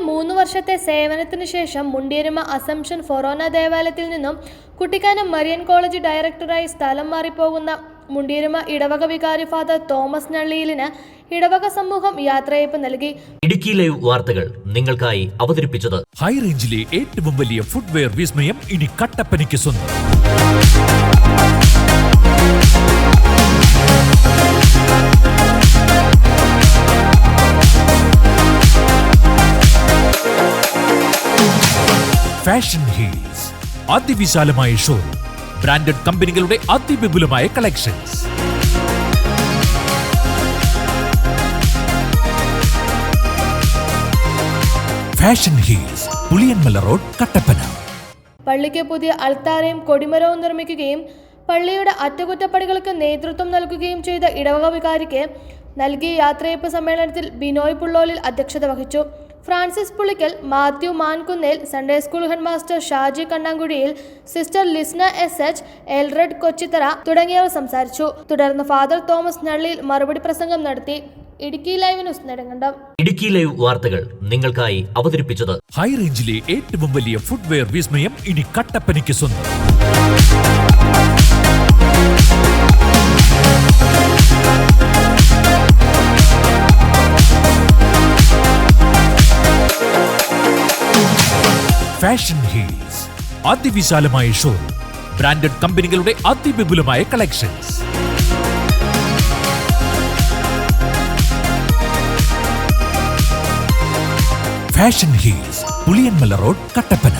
3 വർഷത്തെ സേവനത്തിനു ശേഷം മുണ്ടിയരുമ അസംഷൻ ഫൊറോന ദേവാലയത്തിൽ നിന്നും കുട്ടിക്കാനം മരിയൻ കോളേജ് ഡയറക്ടറായി സ്ഥലം മാറിപ്പോകുന്ന മുണ്ടിയരുമ ഇടവക വികാരി ഫാദർ തോമസ് ഞള്ളിയിലിന് ഇടവക സമൂഹം യാത്രയയപ്പ് നൽകി. ഇടുക്കി ലൈവ് വാർത്തകൾ നിങ്ങൾക്കായി അവതരിപ്പിച്ചത് ഹൈറേഞ്ചിലെ ഏറ്റവും വലിയ ഫുട്വെയർ വിസ്മയം ഇനി കട്ടപ്പനയ്ക്ക് സ്വന്തം. ഫാഷൻ ഹീൽസ് അതിവിശാലമായ ഷോറൂം, ബ്രാൻഡഡ് കമ്പനികളുടെ അതിവിപുലമായ collections. Fashion heels, Puliyanmala road, Kattappana. പള്ളിക്ക് പുതിയ അൾത്താരയും കൊടിമരവും നിർമ്മിക്കുകയും പള്ളിയുടെ അറ്റകുറ്റപ്പണികൾക്ക് നേതൃത്വം നൽകുകയും ചെയ്ത ഇടവക വികാരിക്ക് നൽകിയ യാത്രയയപ്പ് സമ്മേളനത്തിൽ ബിനോയ് പുള്ളോലിൽ അധ്യക്ഷത വഹിച്ചു. Francis Pulickal, Mathew Mankunnel, Sunday school headmaster Shaji Kannankuzhiyil, sister Lisna SH, Elred Kochithara തുടങ്ങിയവർ സംസാരിച്ചു. തുടർന്ന് ഫാദർ തോമസ് ഞള്ളിയിൽ മറുപടി പ്രസംഗം നടത്തി. Idukki live news Nedumkandam. Idukki live വാർത്തകൾ നിങ്ങൾക്കായി അവതരിപ്പിച്ചത് ഹൈറേഞ്ചിലെ ഏറ്റവും വലിയ ഫുട്വെയർ വിസ്മയം ഇനി കട്ടപ്പനയ്ക്ക് സ്വന്തം. ഫാഷൻ ഹീൽസ് അതിവിശാലമായ ഷോറൂം, ബ്രാൻഡഡ് കമ്പനികളുടെ അതിവിപുലമായ collections. Fashion heels, Puliyanmala road, Kattappana.